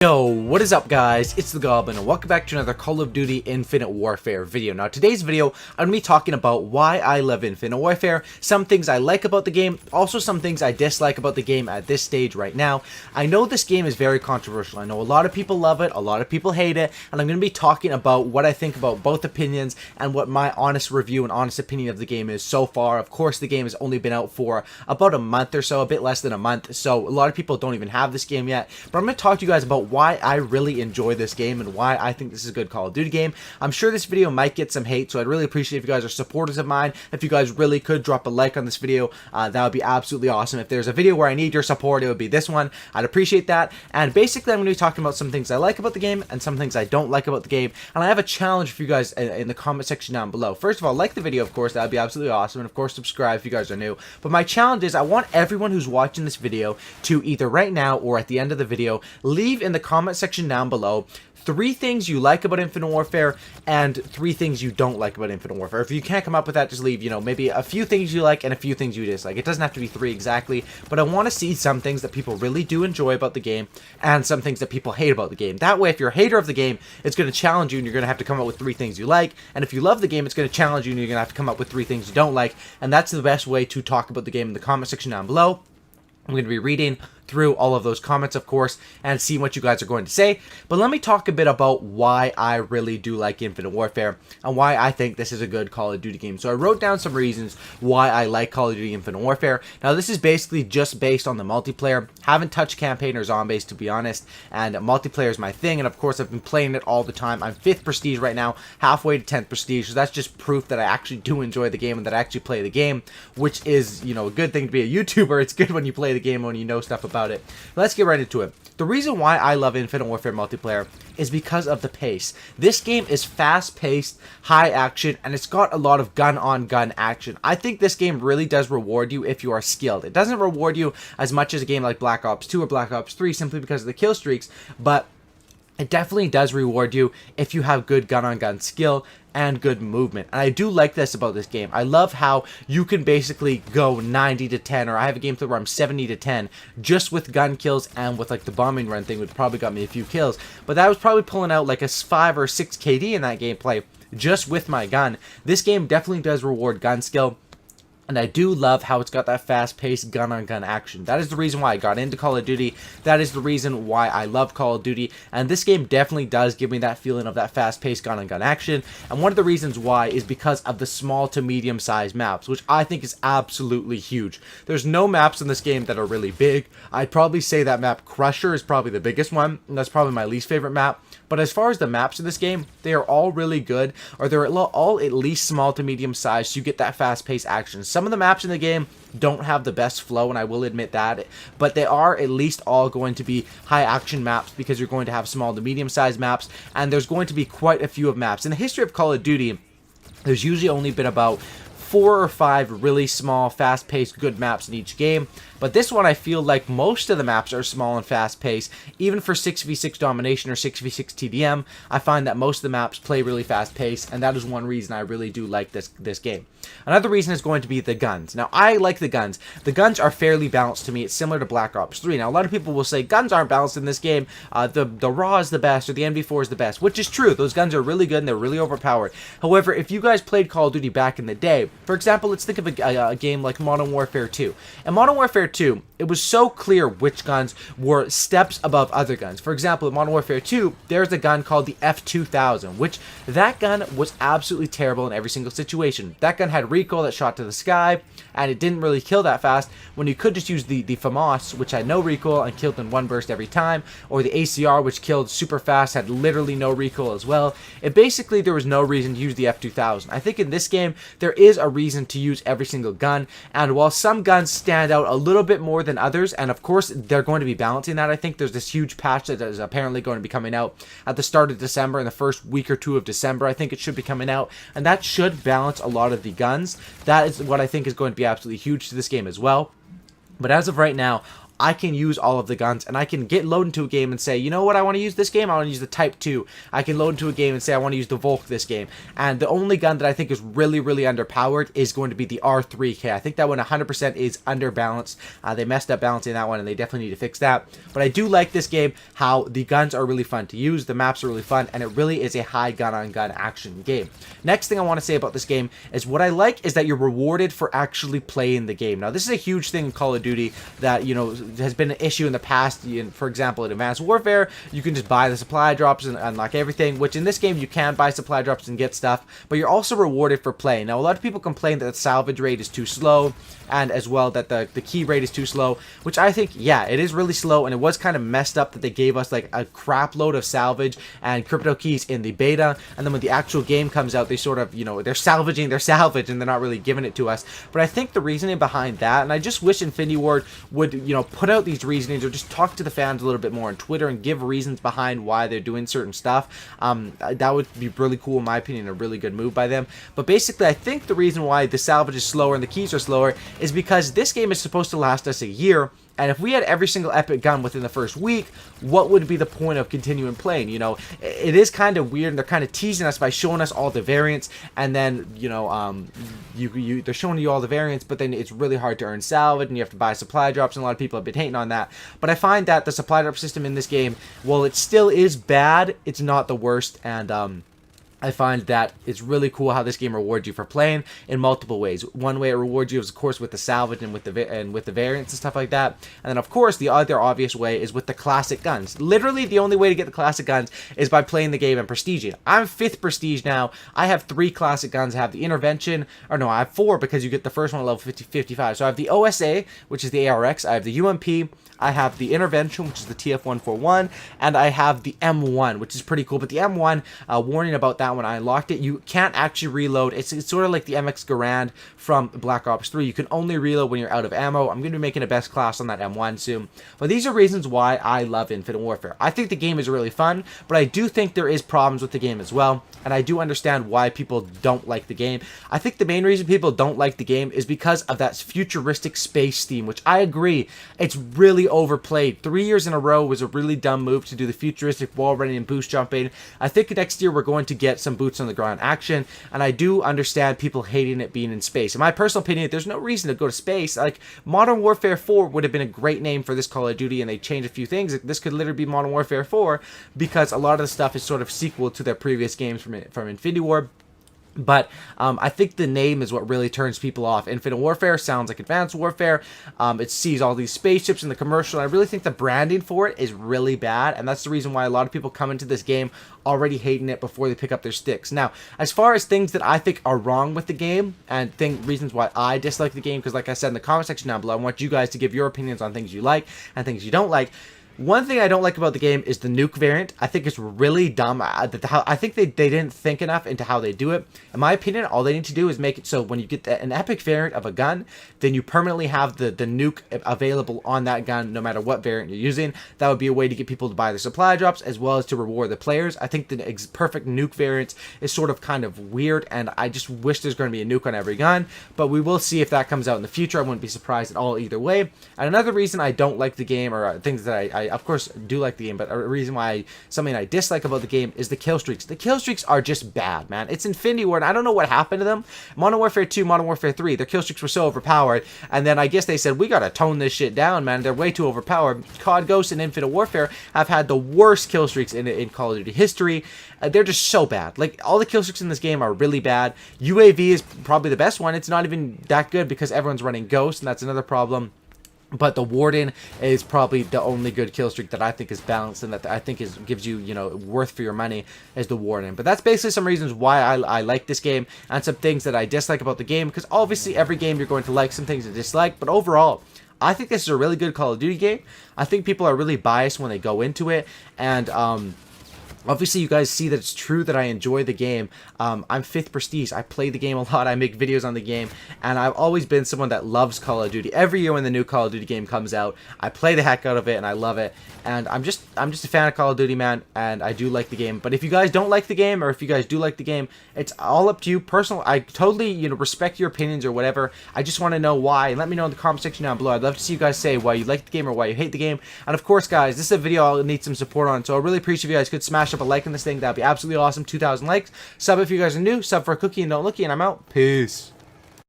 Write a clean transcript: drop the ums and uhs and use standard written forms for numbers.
Yo, what is up guys? It's the Goblin and welcome back to another Call of Duty Infinite Warfare video. Now today's video, I'm going to be talking about why I love Infinite Warfare, some things I like about the game, also some things I dislike about the game at this stage right now. I know this game is very controversial. I know a lot of people love it, a lot of people hate it, and I'm going to be talking about what I think about both opinions and what my honest review and honest opinion of the game is so far. Of course, the game has only been out for about a month or so, a bit less than a month, so a lot of people don't even have this game yet, but I'm going to talk to you guys about why I really enjoy this game and why I think this is a good Call of Duty game. I'm sure this video might get some hate, so I'd really appreciate if you guys are supporters of mine. If you guys really could drop a like on this video, that would be absolutely awesome. If there's a video where I need your support, it would be this one. I'd appreciate that. And basically, I'm going to be talking about some things I like about the game and some things I don't like about the game. And I have a challenge for you guys in the comment section down below. First of all, like the video, of course, that would be absolutely awesome. And of course, subscribe if you guys are new. But my challenge is I want everyone who's watching this video to either right now or at the end of the video, leave in the comment section down below 3 things you like about Infinite Warfare and 3 things you don't like about Infinite Warfare. If you can't come up with that, just leave, maybe a few things you like and a few things you dislike. It doesn't have to be 3 exactly, but I want to see some things that people really do enjoy about the game and some things that people hate about the game. That way, if you're a hater of the game, it's going to challenge you and you're going to have to come up with 3 things you like. And if you love the game, it's going to challenge you and you're going to have to come up with 3 things you don't like. And that's the best way to talk about the game in the comment section down below. I'm going to be reading through all of those comments, of course, and see what you guys are going to say. But let me talk a bit about why I really do like Infinite Warfare and why I think this is a good Call of Duty game. So I wrote down some reasons why I like Call of Duty Infinite Warfare. Now, this is basically just based on the multiplayer. Haven't touched campaign or zombies, to be honest, and multiplayer is my thing, and of course, I've been playing it all the time. I'm 5th Prestige right now, halfway to 10th Prestige, so that's just proof that I actually do enjoy the game and that I actually play the game, which is, a good thing to be a YouTuber. It's good when you play the game when you know stuff about it. Let's get right into it. The reason why I love Infinite Warfare multiplayer is because of the pace. This game is fast-paced, high action, and it's got a lot of gun-on-gun action. I think this game really does reward you if you are skilled. It doesn't reward you as much as a game like Black Ops 2 or Black Ops 3 simply because of the kill streaks, but it definitely does reward you if you have good gun-on-gun skill and good movement. And I do like this about this game. I love how you can basically go 90 to 10, or I have a gameplay where I'm 70 to 10 just with gun kills and with like the bombing run thing, which probably got me a few kills. But that was probably pulling out like a 5 or 6 KD in that gameplay just with my gun. This game definitely does reward gun skill. And I do love how it's got that fast-paced gun-on-gun action. That is the reason why I got into Call of Duty. That is the reason why I love Call of Duty. And this game definitely does give me that feeling of that fast-paced gun-on-gun action. And one of the reasons why is because of the small to medium-sized maps, which I think is absolutely huge. There's no maps in this game that are really big. I'd probably say that map Crusher is probably the biggest one, and that's probably my least favorite map. But as far as the maps in this game, they are all really good, or they're all at least small to medium sized, so you get that fast-paced action. Some of the maps in the game don't have the best flow, and I will admit that, but they are at least all going to be high-action maps because you're going to have small to medium-sized maps, and there's going to be quite a few of maps. In the history of Call of Duty, there's usually only been about 4 or 5 really small, fast-paced, good maps in each game. But this one, I feel like most of the maps are small and fast-paced. Even for 6v6 domination or 6v6 TDM, I find that most of the maps play really fast-paced, and that is one reason I really do like this game. Another reason is going to be the guns. Now, I like the guns. The guns are fairly balanced to me. It's similar to Black Ops 3. Now, a lot of people will say guns aren't balanced in this game. The RAW is the best, or the MV4 is the best, which is true. Those guns are really good, and they're really overpowered. However, if you guys played Call of Duty back in the day, for example, let's think of a game like Modern Warfare 2. In Modern Warfare 2, it was so clear which guns were steps above other guns. For example, in Modern Warfare 2, there's a gun called the F2000, which that gun was absolutely terrible in every single situation. That gun had recoil that shot to the sky, and it didn't really kill that fast, when you could just use the FAMAS, which had no recoil and killed in one burst every time, or the ACR, which killed super fast, had literally no recoil as well. Basically, there was no reason to use the F2000. I think in this game, there is a reason to use every single gun, and while some guns stand out a little bit more than others, and of course they're going to be balancing that, I think there's this huge patch that is apparently going to be coming out at the start of December, in the first week or 2 of December, I think it should be coming out, and that should balance a lot of the guns. That is what I think is going to be absolutely huge to this game as well. But as of right now, I can use all of the guns, and I can get load into a game and say, you know what, I want to use this game, I want to use the Type 2. I can load into a game and say I want to use the Volk this game. And the only gun that I think is really, really underpowered is going to be the R3K. I think that one 100% is underbalanced. They messed up balancing that one, and they definitely need to fix that. But I do like this game, how the guns are really fun to use, the maps are really fun, and it really is a high gun-on-gun action game. Next thing I want to say about this game is what I like is that you're rewarded for actually playing the game. Now, this is a huge thing in Call of Duty that, you know, has been an issue in the past. For example, in Advanced Warfare, you can just buy the supply drops and unlock everything, which in this game you can buy supply drops and get stuff, but you're also rewarded for playing. Now, a lot of people complain that the salvage rate is too slow, and as well that the key rate is too slow, which I think, yeah, it is really slow, and it was kind of messed up that they gave us like a crap load of salvage and crypto keys in the beta, and then when the actual game comes out, they sort of, you know, they're salvaging their salvage and they're not really giving it to us. But I think the reasoning behind that, and I just wish Infinity Ward would, you know, put out these reasonings or just talk to the fans a little bit more on Twitter and give reasons behind why they're doing certain stuff. That would be really cool, in my opinion, a really good move by them. But basically, I think the reason why the salvage is slower and the keys are slower is because this game is supposed to last us a year, and if we had every single epic gun within the first week, what would be the point of continuing playing? You know, it is kind of weird, and they're kind of teasing us by showing us all the variants, and then, you know, they're showing you all the variants, but then it's really hard to earn salvage, and you have to buy supply drops, and a lot of people have been hating on that. But I find that the supply drop system in this game, while it still is bad, it's not the worst, and I find that it's really cool how this game rewards you for playing in multiple ways. One way it rewards you is, of course, with the salvage and with the variants and stuff like that. And then, of course, the other obvious way is with the classic guns. Literally, the only way to get the classic guns is by playing the game and prestiging. I'm 5th prestige now. I have 3 classic guns. I have the intervention, or no, I have 4 because you get the first one at level 55. So I have the OSA, which is the ARX. I have the UMP. I have the intervention, which is the TF141, and I have the M1, which is pretty cool. But the M1, warning about that when I unlocked it, you can't actually reload. It's sort of like the MX Garand from Black Ops 3. You can only reload when you're out of ammo. I'm going to be making a best class on that M1 soon. But these are reasons why I love Infinite Warfare. I think the game is really fun, but I do think there is problems with the game as well, and I do understand why people don't like the game. I think the main reason people don't like the game is because of that futuristic space theme, which I agree, it's really overplayed. 3 years in a row was a really dumb move to do the futuristic wall running and boost jumping. I think next year we're going to get some boots on the ground action, and I do understand people hating it being in space. In my personal opinion, there's no reason to go to space. Like, Modern Warfare 4 would have been a great name for this Call of Duty, and they changed a few things. This could literally be Modern Warfare 4 because a lot of the stuff is sort of sequel to their previous games from Infinity Ward. But I think the name is what really turns people off. Infinite Warfare sounds like Advanced Warfare. It sees all these spaceships in the commercial. And I really think the branding for it is really bad. And that's the reason why a lot of people come into this game already hating it before they pick up their sticks. Now, as far as things that I think are wrong with the game and reasons why I dislike the game, because like I said in the comment section down below, I want you guys to give your opinions on things you like and things you don't like. One thing I don't like about the game is the nuke variant. I think it's really dumb. I think they didn't think enough into how they do it. In my opinion, all they need to do is make it so when you get an epic variant of a gun, then you permanently have the nuke available on that gun no matter what variant you're using. That would be a way to get people to buy the supply drops as well as to reward the players. I think the perfect nuke variant is sort of kind of weird, and I just wish there's going to be a nuke on every gun, but we will see if that comes out in the future. I wouldn't be surprised at all either way. And another reason I don't like the game, or things that I of course do like the game, but a reason why something I dislike about the game is the kill streaks. The kill streaks are just bad, man. It's Infinity Ward. I don't know what happened to them. Modern Warfare 2, Modern Warfare 3, their kill streaks were so overpowered, and then I guess they said, we gotta tone this shit down, man. They're way too overpowered. COD Ghost and Infinite Warfare have had the worst kill streaks in Call of Duty history. They're just so bad. Like, all the kill streaks in this game are really bad. UAV is probably the best one. It's not even that good because everyone's running Ghost, and that's another problem. But the Warden is probably the only good kill streak that I think is balanced and that I think gives you, you know, worth for your money is the Warden. But that's basically some reasons why I like this game and some things that I dislike about the game, because obviously every game you're going to like some things to dislike, but overall, I think this is a really good Call of Duty game. I think people are really biased when they go into it, and Obviously, you guys see that it's true that I enjoy the game. I'm 5th Prestige. I play the game a lot. I make videos on the game. And I've always been someone that loves Call of Duty. Every year when the new Call of Duty game comes out, I play the heck out of it and I love it. And I'm just a fan of Call of Duty, man. And I do like the game. But if you guys don't like the game, or if you guys do like the game, it's all up to you. Personal, I totally, respect your opinions or whatever. I just want to know why. And let me know in the comment section down below. I'd love to see you guys say why you like the game or why you hate the game. And of course, guys, this is a video I'll need some support on. So I really appreciate if you guys could smash up a like on this thing. That'd be absolutely awesome. 2,000 likes. Sub if you guys are new. Sub for a cookie and don't looky. And I'm out. Peace.